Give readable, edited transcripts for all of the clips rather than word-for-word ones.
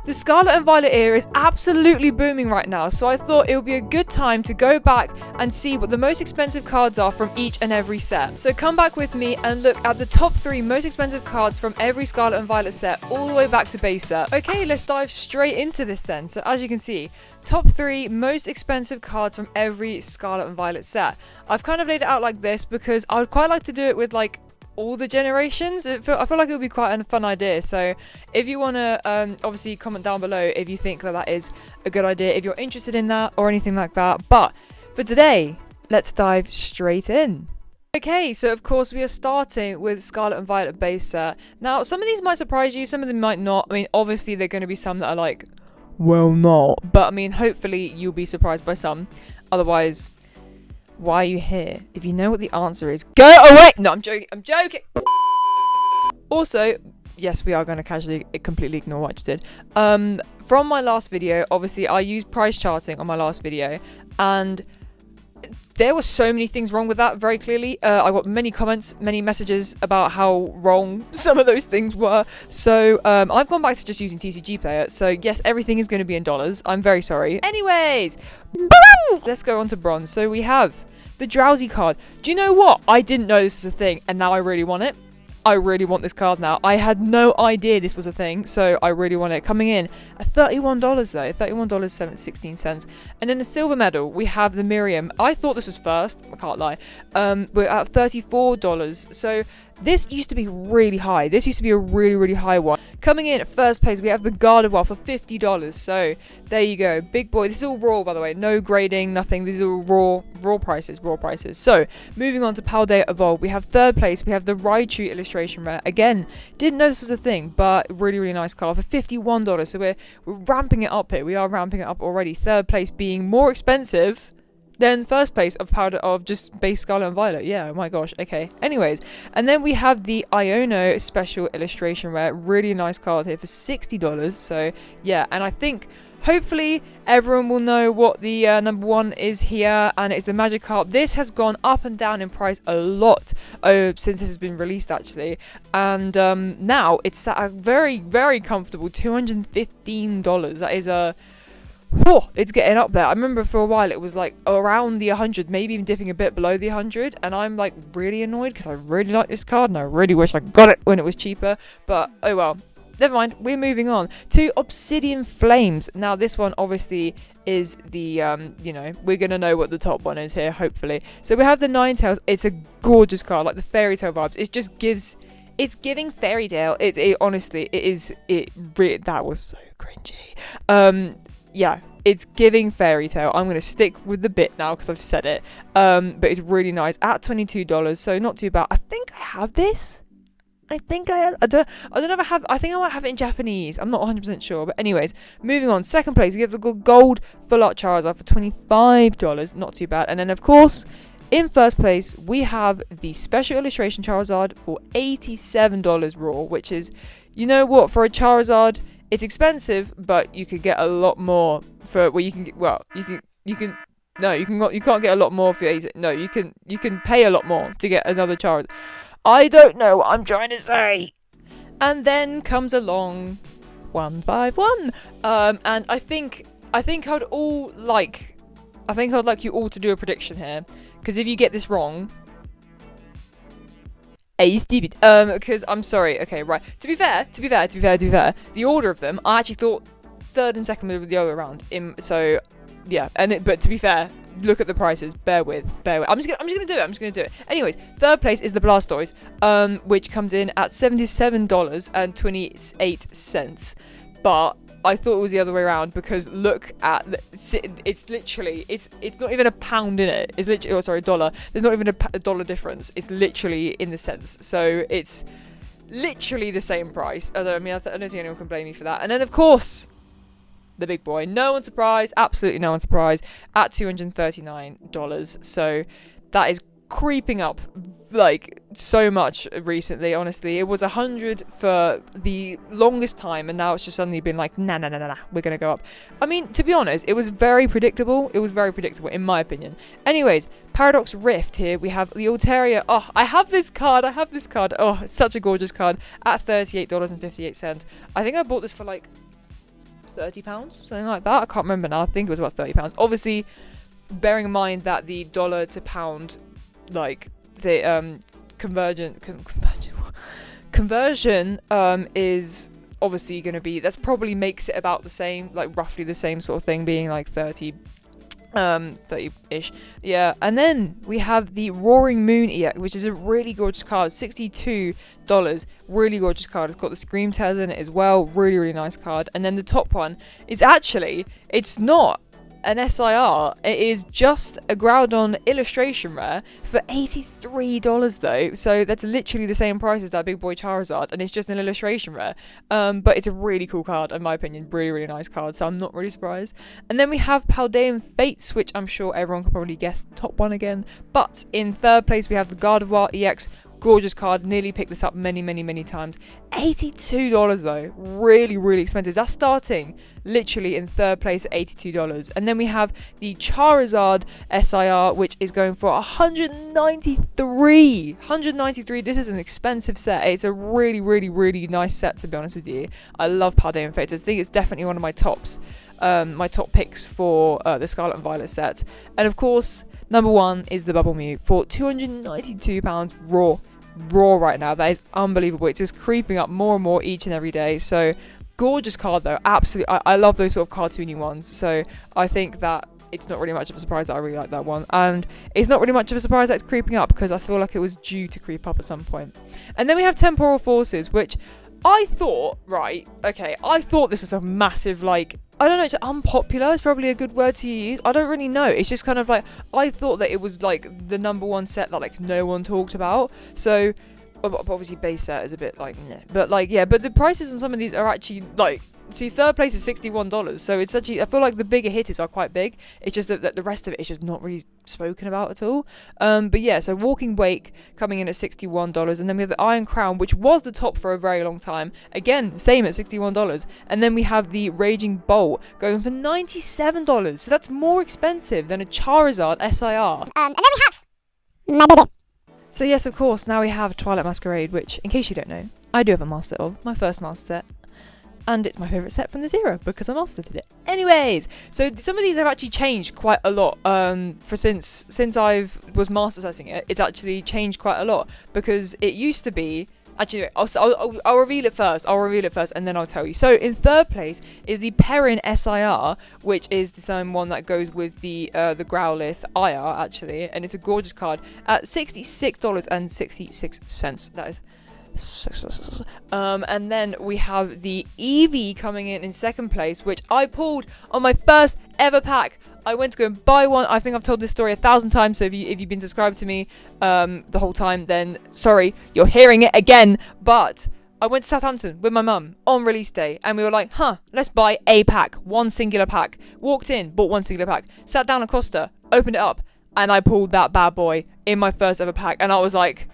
The Scarlet and Violet era is absolutely booming right now, so I thought it would be a good time to go back and see what the most expensive cards are from each and every set. So come back with me and look at the top 3 most expensive cards from every Scarlet and Violet set, all the way back to base set. Okay, let's dive straight into this then. So as you can see, top 3 most expensive cards from every Scarlet and Violet set. I've kind of laid it out like this because I would quite like to do it with like all the generations. I feel like it would be quite a fun idea. So if you want to obviously comment down below if you think that is a good idea, if you're interested in that or anything like that. But for today, let's dive straight in. Okay, so of course we are starting with Scarlet and Violet base set. Now some of these might surprise you, some of them might not. I mean, obviously there are going to be some that are like, well, not, but I mean, hopefully you'll be surprised by some. Otherwise, why are you here? If you know what the answer is, go away! No, I'm joking. Also, yes, we are going to casually completely ignore what I just did. From my last video, obviously, I used price charting on my last video, and there were so many things wrong with that, very clearly. I got many comments, many messages about how wrong some of those things were. So I've gone back to just using TCG Player. So yes, everything is going to be in dollars. I'm very sorry. Anyways, let's go on to bronze. So we have the Drowsy card. Do you know what? I didn't know this was a thing, and now I really want it. I really want this card now. I had no idea this was a thing, so I really want it. Coming in at $31 though, $31.16. And then the silver medal, we have the Miriam. I thought this was first, I can't lie. We're at $34. So this used to be really high. This used to be a really, really high one. Coming in at first place, we have the Gardevoir for $50. So there you go, big boy. This is all raw, by the way. No grading, nothing. These are all raw prices. So moving on to Paldea Evolve, we have third place. We have the Raichu illustration rare. Again, didn't know this was a thing, but really, really nice card for $51. So we're ramping it up here. We are ramping it up already. Third place being more expensive then first place of just base Scarlet and Violet. Yeah, oh my gosh. Okay. Anyways, and then we have the Iono special illustration rare. Really nice card here for $60. So yeah, and I think hopefully everyone will know what the number 1 is here, and it's the Magikarp. This has gone up and down in price a lot since this has been released actually, and now it's at a very, very comfortable $215. That is a it's getting up there. I remember for a while it was like around the 100, maybe even dipping a bit below the 100, and I'm like really annoyed because I really like this card and I really wish I got it when it was cheaper, but oh well, never mind. We're moving on to Obsidian Flames. Now this one obviously is the we're gonna know what the top one is here, hopefully. So we have the Ninetales. It's a gorgeous card, like the fairy tale vibes. It just gives, it's giving fairy tale. It honestly, it is, that was so cringy. Yeah, it's giving fairy tale. I'm going to stick with the bit now because I've said it. But it's really nice at $22, so not too bad. I think I have this. I don't know if I have. I think I might have it in Japanese. I'm not 100% sure. But anyways, moving on. Second place, we have the gold full art Charizard for $25. Not too bad. And then of course, in first place, we have the special illustration Charizard for $87 raw, which is, you know what, for a Charizard, it's expensive, but you could get a lot more for, well, you can get, well, you can't get a lot more for your, no, you can pay a lot more to get another Charizard. I don't know what I'm trying to say. And then comes along 151. And I think I'd like you all to do a prediction here, because if you get this wrong, stupid. Because I'm sorry. Okay, right. To be fair, the order of them, I actually thought third and second were the other way around. So yeah, but to be fair, look at the prices. Bear with. I'm just gonna do it. Anyways, third place is the Blastoise, which comes in at $77.28. But I thought it was the other way around, because look at it's literally, it's not even a pound in it. It's literally, oh sorry, $1. There's not even a dollar difference. It's literally in the cents. So it's literally the same price. I don't think anyone can blame me for that. And then of course, the big boy. No one's surprised. Absolutely no one's surprised. At $239. So that is creeping up like so much recently. Honestly, it was 100 for the longest time, and now it's just suddenly been like nah, we're gonna go up. I mean, to be honest, it was very predictable. In my opinion. Anyways, Paradox Rift. Here we have the Altaria. Oh, I have this card. Oh, it's such a gorgeous card at $38.58. I think I bought this for like £30, something like that. I can't remember now. I think it was about £30. Obviously, bearing in mind that the dollar to pound, like the conversion is obviously going to be, that's probably makes it about the same, like roughly the same sort of thing, being like 30-ish. Yeah, and then we have the Roaring Moon EX, which is a really gorgeous card, $62. Really gorgeous card. It's got the Scream Tears in it as well. Really, really nice card. And then the top one is actually, it's not an SIR, it is just a Groudon illustration rare for $83 though, so that's literally the same price as that big boy Charizard, and it's just an illustration rare, but it's a really cool card in my opinion, really, really nice card, so I'm not really surprised. And then we have Paldean Fates, which I'm sure everyone can probably guess the top one again, but in third place we have the Gardevoir EX. Gorgeous card, nearly picked this up many, many, many times. $82 though, really, really expensive. That's starting literally in third place at $82. And then we have the Charizard SIR, which is going for $193. This is an expensive set. It's a really, really, really nice set, to be honest with you. I love Paldean Fates. I think it's definitely one of my tops, my top picks for the Scarlet and Violet set. And of course, number one is the Bubble Mew for £292 raw right now. That is unbelievable. It's just creeping up more and more each and every day. So gorgeous card though, absolutely. I love those sort of cartoony ones, so I think that it's not really much of a surprise that I really like that one, and it's not really much of a surprise that it's creeping up because I feel like it was due to creep up at some point. And then we have Temporal Forces, which I thought, right, okay, I thought this was a massive, like, I don't know, it's unpopular is probably a good word to use. I don't really know. It's just kind of like, I thought that it was like the number one set that like no one talked about. So, obviously base set is a bit like, meh. But like, yeah, but the prices on some of these are actually like, see, third place is $61, so it's actually, I feel like the bigger hitters are quite big. It's just that the rest of it is just not really spoken about at all. But yeah, so Walking Wake coming in at $61, and then we have the Iron Crown, which was the top for a very long time. Again, same at $61, and then we have the Raging Bolt going for $97. So that's more expensive than a Charizard SIR. And then we have my baby. So yes, of course, now we have Twilight Masquerade, which, in case you don't know, I do have a master of, my first master set. And it's my favourite set from this era because I mastered it. Anyways, so some of these have actually changed quite a lot. Since I was master setting it, it's actually changed quite a lot because it used to be. Actually, I'll reveal it first. And then I'll tell you. So in third place is the Perrin SIR, which is the same one that goes with the Growlithe IR actually, and it's a gorgeous card at $66.66. That is. And then we have the Eevee coming in second place, which I pulled on my first ever pack. I went to go and buy one. I think I've told this story 1,000 times, so if you've been subscribed to me the whole time, then sorry, you're hearing it again. But I went to Southampton with my mum on release day, and we were like, let's buy a pack, one singular pack. Walked in, bought one singular pack, sat down at Costa, opened it up, and I pulled that bad boy in my first ever pack, and I was like,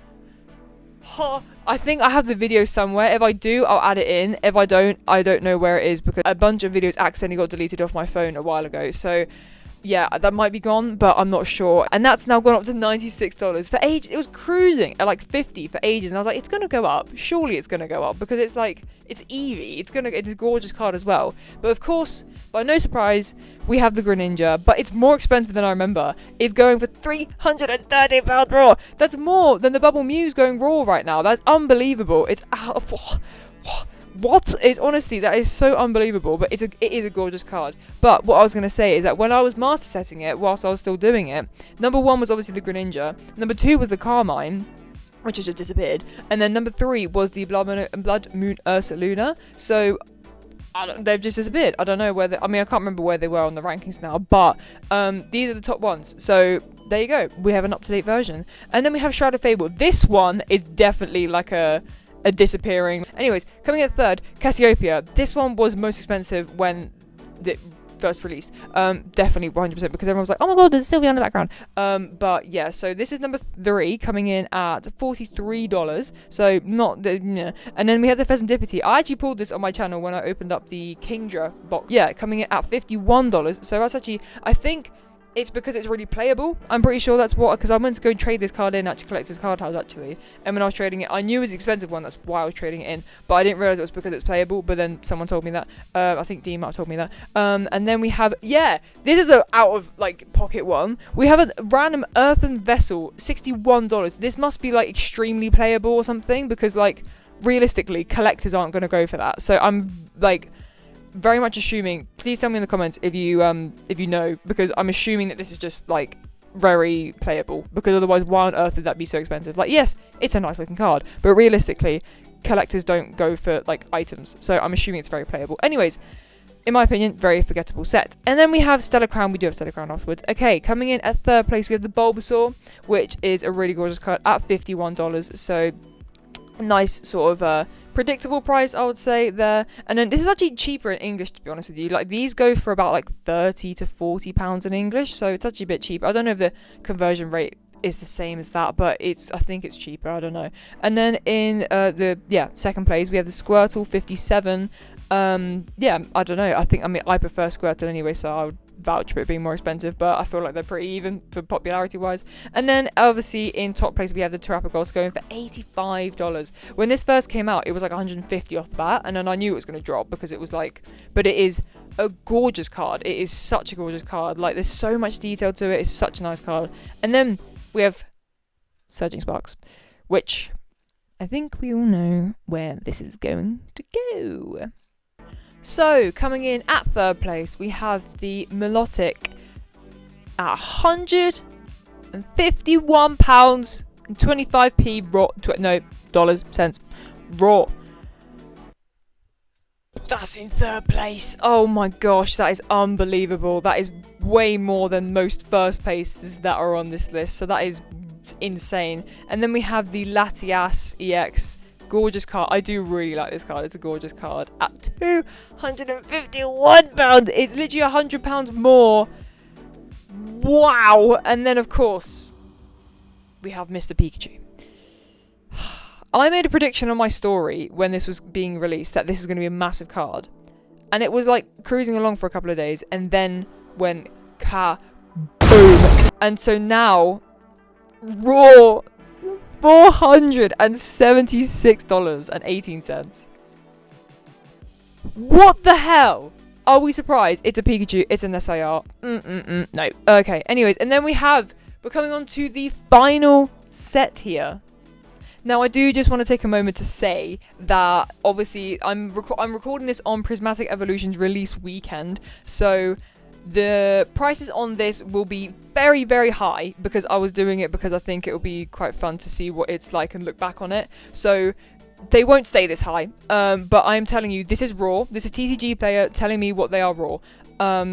I think I have the video somewhere. If I do, I'll add it in. If I don't know where it is because a bunch of videos accidentally got deleted off my phone a while ago. So yeah, that might be gone, but I'm not sure. And that's now gone up to $96. For ages, it was cruising at like 50 for ages. And I was like, it's going to go up. Surely it's going to go up because it's like, it's Eevee. It's a gorgeous card as well. But of course, by no surprise, we have the Greninja, but it's more expensive than I remember. It's going for £330 raw. That's more than the Bubble Mew's going raw right now. That's unbelievable. It's what? It's honestly, that is so unbelievable, but it is a gorgeous card. But what I was going to say is that when I was master setting it, whilst I was still doing it, number one was obviously the Greninja, number two was the Carmine, which has just disappeared, and then number three was the Blood Moon Ursaluna. So they've just disappeared. I don't know where I can't remember where they were on the rankings now, but these are the top ones. So there you go. We have an up-to-date version. And then we have Shrouded Fable. This one is definitely like a disappearing. Anyways, coming at third, Cassiopeia. This one was most expensive when it first released. Definitely 100% because everyone was like, oh my god, there's Sylvia in the background. But yeah, so this is number three coming in at $43. So not the, yeah. And then we have the Pheasantipity. I actually pulled this on my channel when I opened up the Kingdra box. Yeah, coming in at $51. So that's actually, I think it's because it's really playable. I'm pretty sure that's what, because I went to go and trade this card in at Collector's Card House actually, and when I was trading it, I knew it was an expensive one, that's why I was trading it in, but I didn't realise it was because it's playable, but then someone told me that. I think Dean might have told me that. And then we have, this is a out of, like, pocket one. We have a random earthen vessel, $61. This must be, like, extremely playable or something, because, like, realistically, collectors aren't going to go for that. So I'm, like, very much assuming, please tell me in the comments if you know, because I'm assuming that this is just like very playable, because otherwise why on earth would that be so expensive? Like, yes, it's a nice looking card, but realistically collectors don't go for like items, so I'm assuming it's very playable. Anyways, in my opinion, very forgettable set. And then we have Stellar Crown. We do have Stellar Crown afterwards. Okay, coming in at third place we have the Bulbasaur, which is a really gorgeous card at $51, so nice sort of predictable price, I would say, there. And then this is actually cheaper in English, to be honest with you. Like, these go for about like 30 to 40 pounds in English, so it's actually a bit cheaper. I don't know if the conversion rate is the same as that, but I think it's cheaper, I don't know. And then in second place we have the Squirtle, 57. I don't know, I prefer Squirtle anyway, so I would vouch for it being more expensive, but I feel like they're pretty even for popularity wise. And then obviously in top place we have the Terrapagos going for $85. When this first came out, it was like 150 off the bat, and then I knew it was going to drop because it was like, but it is a gorgeous card. It is such a gorgeous card. Like, there's so much detail to it. It's such a nice card. And then we have Surging Sparks, which I think we all know where this is going to go. So, coming in at third place, we have the Melodic at £151 and 25p raw. Cents raw. That's in third place. Oh my gosh, that is unbelievable. That is way more than most first places that are on this list. So that is insane. And then we have the Latias EX. Gorgeous card. I do really like this card. It's a gorgeous card at £251. It's literally £100 more. Wow. And then of course we have Mr. Pikachu. I made a prediction on my story when this was being released that this was going to be a massive card, and it was like cruising along for a couple of days and then went boom. And so now raw $476.18. What the hell? Are we surprised? It's a Pikachu. It's an SIR. No. Okay. Anyways, and then we're coming on to the final set here. Now, I do just want to take a moment to say that obviously I'm recording this on Prismatic Evolution's release weekend, so the prices on this will be very, very high because I was doing it because I think it will be quite fun to see what it's like and look back on it. So they won't stay this high, but I'm telling you, this is raw. This is TCG player telling me what they are raw.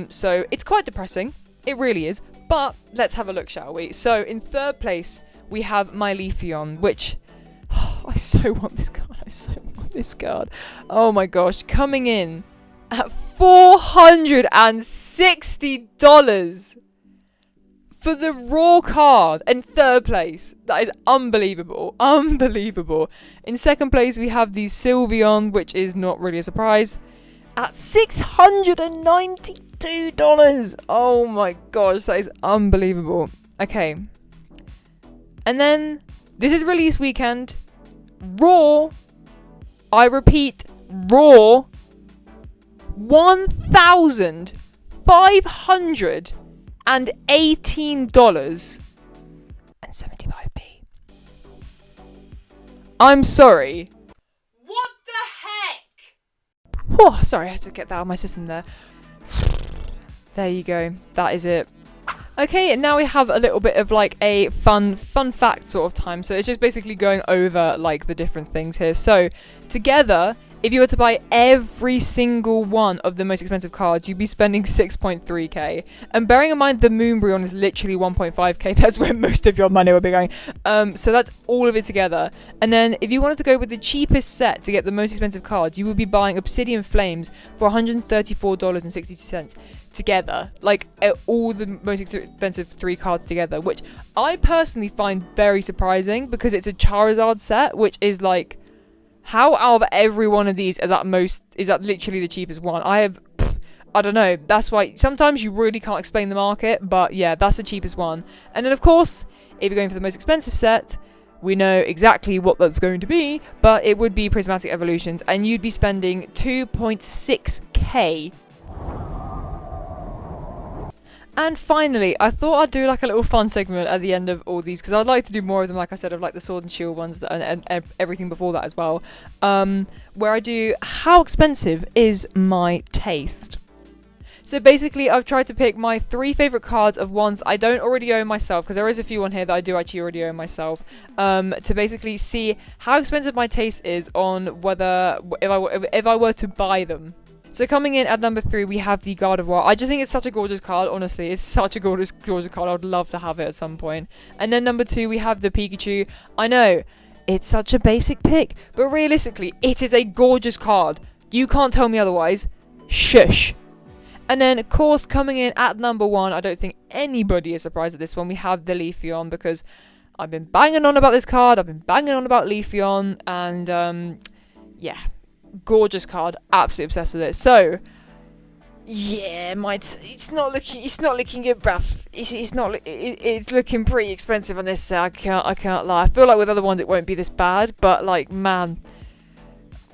So it's quite depressing. It really is. But let's have a look, shall we? So in third place, we have my Leafeon, which I so want this card. I so want this card. Oh my gosh, coming in at $460 for the raw card in third place. That is unbelievable. Unbelievable. In second place, we have the Sylveon, which is not really a surprise, at $692. Oh my gosh, that is unbelievable. Okay. And then, this is release weekend. Raw. I repeat, raw. $1,518.75. I'm sorry. What the heck? Oh, sorry, I had to get that out of my system there. There you go. That is it. Okay, and now we have a little bit of like a fun fact sort of time. So it's just basically going over like the different things here. So together, if you were to buy every single one of the most expensive cards, you'd be spending 6.3k. And bearing in mind the Moonbreon is literally 1.5k, that's where most of your money will be going. So that's all of it together. And then if you wanted to go with the cheapest set to get the most expensive cards, you would be buying Obsidian Flames for $134.62 together. Like all the most expensive 3 cards together, which I personally find very surprising because it's a Charizard set, which is like, how out of every one of these is that literally the cheapest one? I have I don't know. That's why sometimes you really can't explain the market. But yeah, that's the cheapest one. And then of course, if you're going for the most expensive set, we know exactly what that's going to be, but it would be Prismatic Evolutions, and you'd be spending 2.6k. And finally, I thought I'd do like a little fun segment at the end of all these, because I'd like to do more of them, like I said, of like the Sword and Shield ones and everything before that as well, where I do how expensive is my taste. So basically, I've tried to pick my 3 favourite cards of ones I don't already own myself, because there is a few on here that I do actually already own myself, to basically see how expensive my taste is on whether, if I were to buy them. So coming in at number 3, we have the Gardevoir. I just think it's such a gorgeous card, honestly. It's such a gorgeous card. I would love to have it at some point. And then number 2, we have the Pikachu. I know, it's such a basic pick, but realistically, it is a gorgeous card. You can't tell me otherwise. Shush. And then, of course, coming in at number 1, I don't think anybody is surprised at this one, we have the Leafeon, because I've been banging on about this card, I've been banging on about Leafeon, and, yeah, gorgeous card, absolutely obsessed with it. So, yeah, it's not looking good, bruv. It's looking pretty expensive on this set, I can't lie. I feel like with other ones it won't be this bad, but, like, man,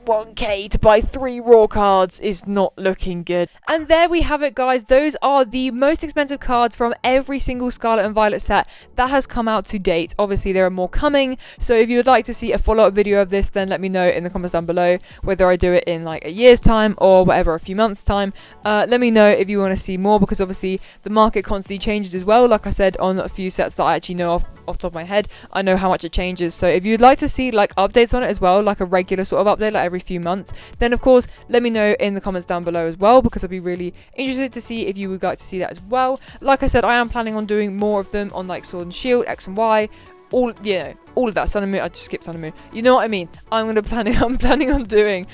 1k to buy 3 raw cards is not looking good. And there we have it, guys. Those are the most expensive cards from every single Scarlet and Violet set that has come out to date. Obviously there are more coming, so if you would like to see a follow-up video of this, then let me know in the comments down below, whether I do it in like a year's time or whatever, a few months time. Let me know if you want to see more, because obviously the market constantly changes as well. Like I said, on a few sets that I actually know off the top of my head, I know how much it changes. So if you'd like to see like updates on it as well, like a regular sort of update, like every few months, then of course let me know in the comments down below as well, because I'd be really interested to see if you would like to see that as well. Like I said, I am planning on doing more of them on like Sword and Shield, X and Y, all, you know, all of that. Sun and Moon, I just skipped Sun and Moon, you know what I mean. I'm planning on doing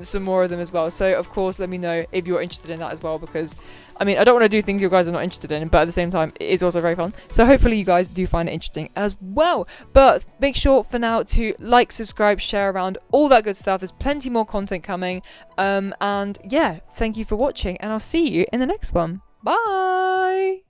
some more of them as well. So of course let me know if you're interested in that as well, because I mean, I don't want to do things you guys are not interested in, but at the same time, it is also very fun. So hopefully you guys do find it interesting as well. But make sure for now to like, subscribe, share around, all that good stuff. There's plenty more content coming. And yeah, thank you for watching, and I'll see you in the next one. Bye!